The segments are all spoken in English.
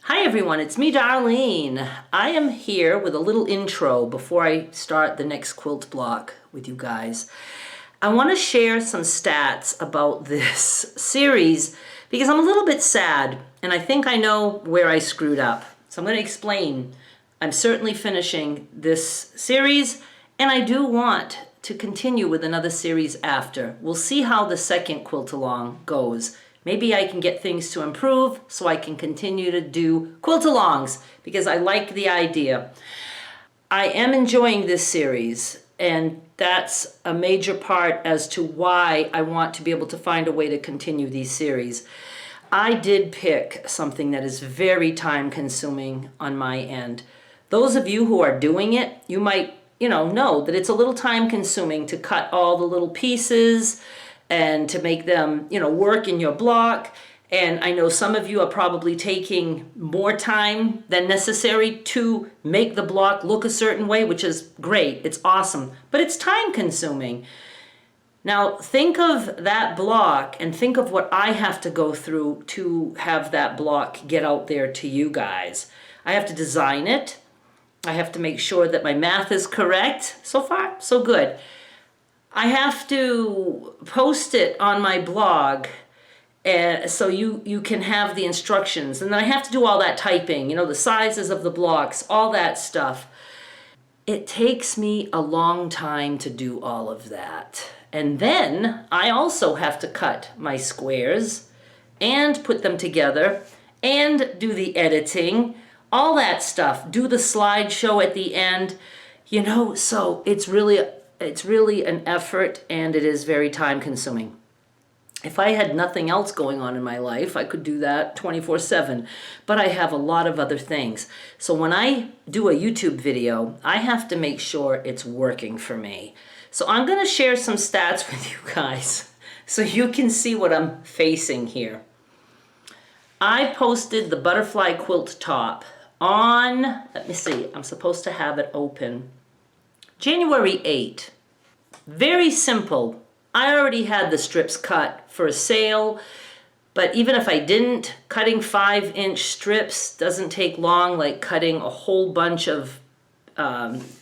Hi everyone, it's me Darlene. I am here with a little intro before I start the next quilt block with you guys. I want to share some stats about this series because I'm a little bit sad and I think I know where I screwed up. So I'm going to explain. I'm certainly finishing this series and I do want to continue with another series after. We'll see how the second quilt along goes. Maybe I can get things to improve so I can continue to do quilt-alongs because I like the idea. I am enjoying this series, and that's a major part as to why I want to be able to find a way to continue these series. I did pick something that is very time-consuming on my end. Those of you who are doing it, you might know that it's a little time-consuming to cut all the little pieces and to make them, work in your block. And I know some of you are probably taking more time than necessary to make the block look a certain way, which is great. It's awesome, but it's time consuming. Now think of that block and think of what I have to go through to have that block get out there to you guys. I have to design it. I have to make sure that my math is correct. So far, so good. I have to post it on my blog so you can have the instructions. And then I have to do all that typing, the sizes of the blocks, all that stuff. It takes me a long time to do all of that. And then I also have to cut my squares and put them together and do the editing, all that stuff, do the slideshow at the end, so it's really an effort and it is very time consuming. If I had nothing else going on in my life, I could do that 24/7, but I have a lot of other things. So when I do a YouTube video, I have to make sure it's working for me. So I'm going to share some stats with you guys so you can see what I'm facing here. I posted the butterfly quilt top on, let me see, I'm supposed to have it open, January 8th. Very simple. I already had the strips cut for a sale, but even if I didn't, cutting 5-inch strips doesn't take long, like cutting a whole bunch of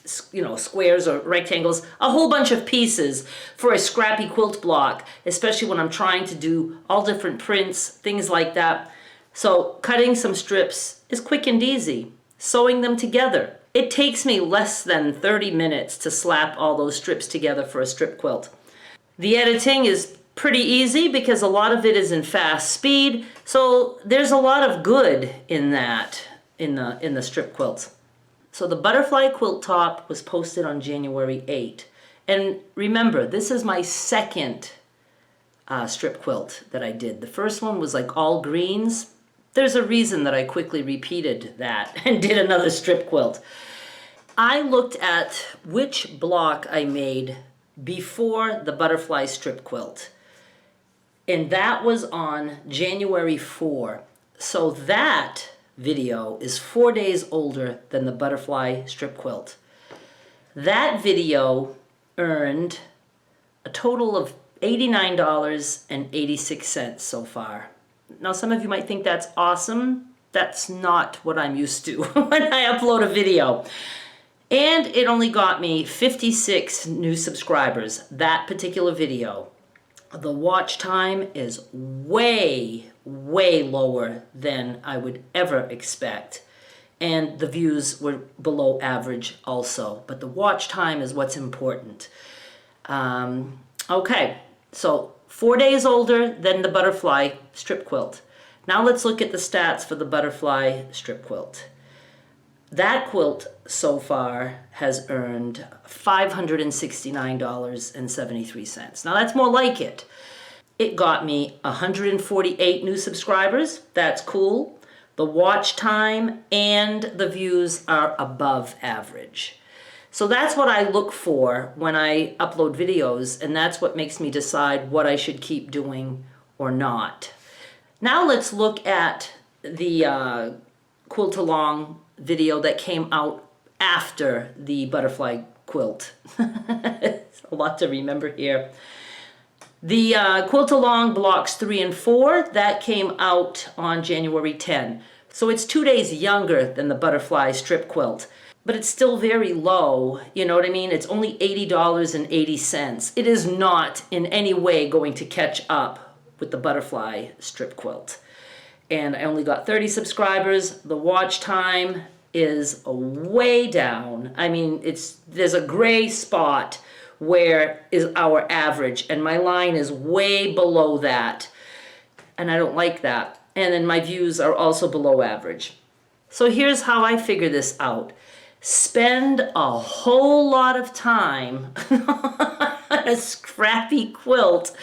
squares or rectangles, a whole bunch of pieces for a scrappy quilt block, especially when I'm trying to do all different prints, things like that. So cutting some strips is quick and easy. Sewing them together. It takes me less than 30 minutes to slap all those strips together for a strip quilt. The editing is pretty easy because a lot of it is in fast speed, so there's a lot of good in that, in the strip quilts. So the butterfly quilt top was posted on January 8th. And remember, this is my second strip quilt that I did. The first one was like all greens. There's a reason that I quickly repeated that and did another strip quilt. I looked at which block I made before the butterfly strip quilt. And that was on January 4. So that video is 4 days older than the butterfly strip quilt. That video earned a total of $89.86 so far. Now, some of you might think that's awesome. That's not what I'm used to when I upload a video. And it only got me 56 new subscribers, that particular video. The watch time is way, way lower than I would ever expect. And the views were below average also. But the watch time is what's important. Okay, so 4 days older than the butterfly strip quilt. Now let's look at the stats for the butterfly strip quilt. That quilt so far has earned $569.73. Now that's more like it. It got me 148 new subscribers. That's cool. The watch time and the views are above average. So that's what I look for when I upload videos, and that's what makes me decide what I should keep doing or not. Now let's look at the quilt along video that came out after the butterfly quilt. It's a lot to remember here. The quilt along blocks 3 and 4, that came out on January 10. So it's 2 days younger than the butterfly strip quilt, but it's still very low. You know what I mean? It's only $80.80. It is not in any way going to catch up with the butterfly strip quilt. And I only got 30 subscribers. The watch time is way down. I mean, there's a gray spot where is our average, and my line is way below that. And I don't like that. And then my views are also below average. So here's how I figure this out. Spend a whole lot of time on a scrappy quilt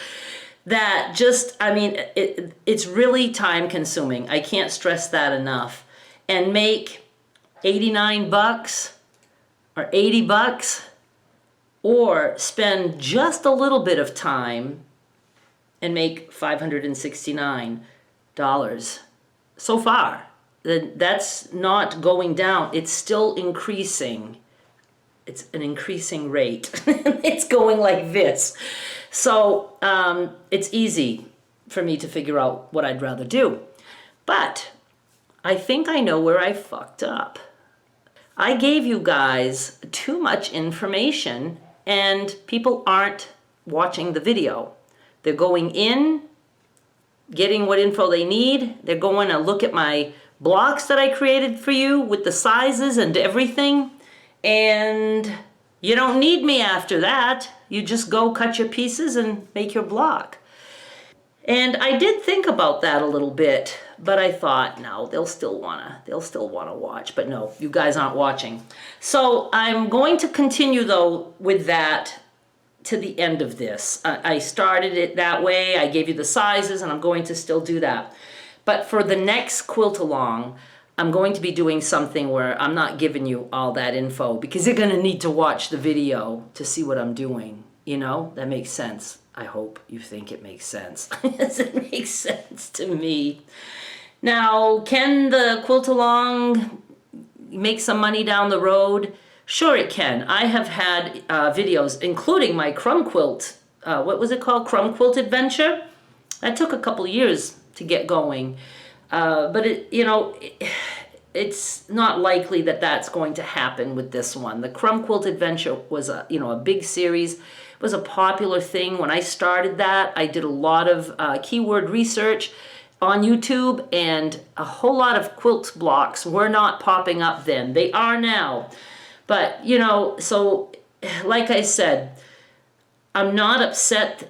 that just, I mean, it's really time consuming. I can't stress that enough. And make 89 bucks or 80 bucks, or spend just a little bit of time and make $569 so far. That's not going down. It's still increasing. It's an increasing rate. It's going like this. So it's easy for me to figure out what I'd rather do. But I think I know where I fucked up. I gave you guys too much information and people aren't watching the video. They're going in, getting what info they need. They're going to look at my blocks that I created for you with the sizes and everything. And you don't need me after that. You just go cut your pieces and make your block. And I did think about that a little bit, but I thought, no, they'll still wanna watch. But no, you guys aren't watching. So I'm going to continue though with that to the end of this. I started it that way. I gave you the sizes, and I'm going to still do that. But for the next quilt along, I'm going to be doing something where I'm not giving you all that info, because you're going to need to watch the video to see what I'm doing. You know, that makes sense. I hope you think it makes sense. Yes, it makes sense to me. Now, can the quilt along make some money down the road? Sure it can. I have had videos, including my crumb quilt. What was it called? Crumb quilt adventure? That took a couple years to get going. But it's not likely that that's going to happen with this one. The crumb quilt adventure was a big series. It was a popular thing. When I started that, I did a lot of keyword research on YouTube, and a whole lot of quilt blocks were not popping up then. They are now. But, so like I said, I'm not upset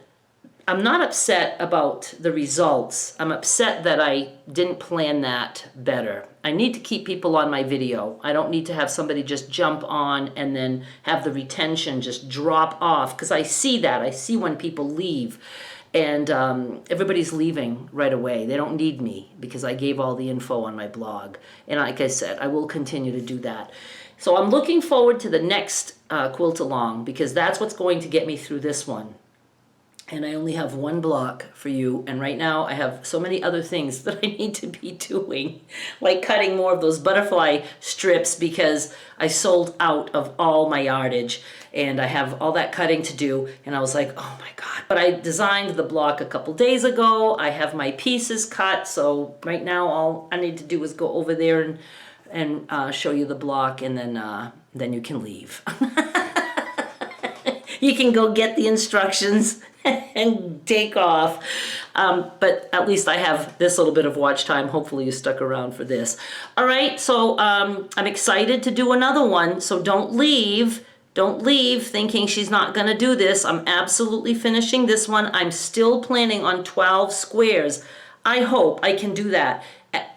about the results. I'm upset that I didn't plan that better. I need to keep people on my video. I don't need to have somebody just jump on and then have the retention just drop off, because I see that. I see when people leave, and everybody's leaving right away. They don't need me because I gave all the info on my blog. And like I said, I will continue to do that. So I'm looking forward to the next quilt along, because that's what's going to get me through this one. And I only have one block for you, and right now I have so many other things that I need to be doing, like cutting more of those butterfly strips, because I sold out of all my yardage, and I have all that cutting to do, and I was like, oh my God. But I designed the block a couple days ago. I have my pieces cut, so right now all I need to do is go over there and show you the block, and then you can leave. You can go get the instructions and take off. But at least I have this little bit of watch time. Hopefully you stuck around for this. All right, so I'm excited to do another one. So don't leave. Don't leave thinking she's not gonna do this. I'm absolutely finishing this one. I'm still planning on 12 squares. I hope I can do that.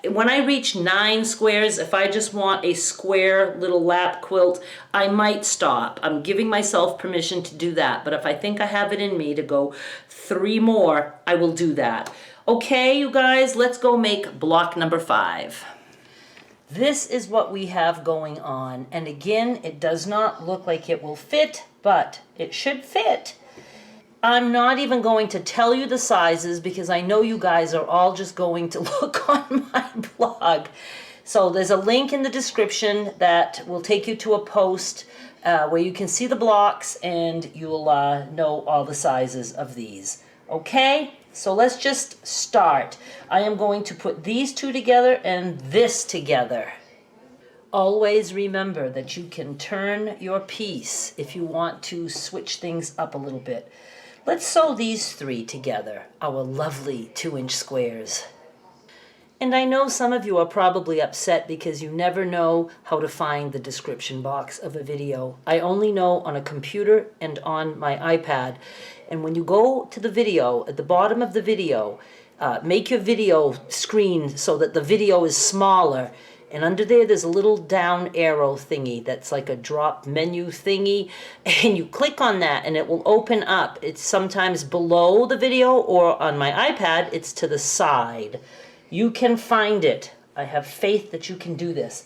When I reach 9 squares, if I just want a square little lap quilt, I might stop. I'm giving myself permission to do that. But if I think I have it in me to go 3 more, I will do that. Okay, you guys, let's go make block number 5. This is what we have going on. And again, it does not look like it will fit, but it should fit. I'm not even going to tell you the sizes, because I know you guys are all just going to look on my blog. So there's a link in the description that will take you to a post where you can see the blocks, and you'll know all the sizes of these. Okay? So let's just start. I am going to put these two together and this together. Always remember that you can turn your piece if you want to switch things up a little bit. Let's sew these three together, our lovely 2-inch squares. And I know some of you are probably upset because you never know how to find the description box of a video. I only know on a computer and on my iPad. And when you go to the video, at the bottom of the video, make your video screen so that the video is smaller. And under there's a little down arrow thingy that's like a drop menu thingy. And you click on that and it will open up. It's sometimes below the video, or on my iPad, it's to the side. You can find it. I have faith that you can do this.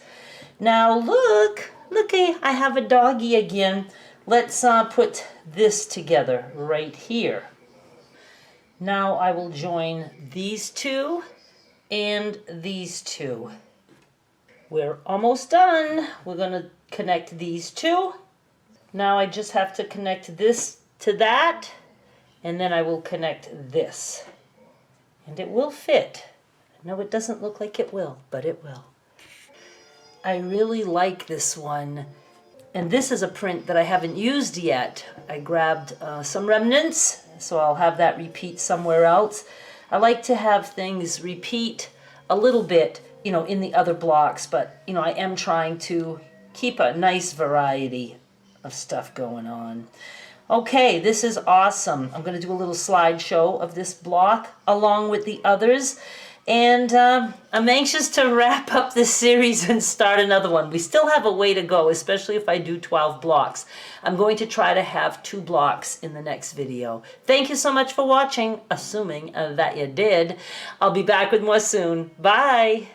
Now look, I have a doggy again. Let's put this together right here. Now I will join these two and these two. We're almost done. We're going to connect these two. Now I just have to connect this to that, and then I will connect this. And it will fit. No, it doesn't look like it will, but it will. I really like this one. And this is a print that I haven't used yet. I grabbed some remnants, so I'll have that repeat somewhere else. I like to have things repeat a little bit, you know, in the other blocks, but, you know, I am trying to keep a nice variety of stuff going on. Okay, this is awesome. I'm going to do a little slideshow of this block along with the others. And I'm anxious to wrap up this series and start another one. We still have a way to go, especially if I do 12 blocks. I'm going to try to have 2 blocks in the next video. Thank you so much for watching, assuming that you did. I'll be back with more soon. Bye!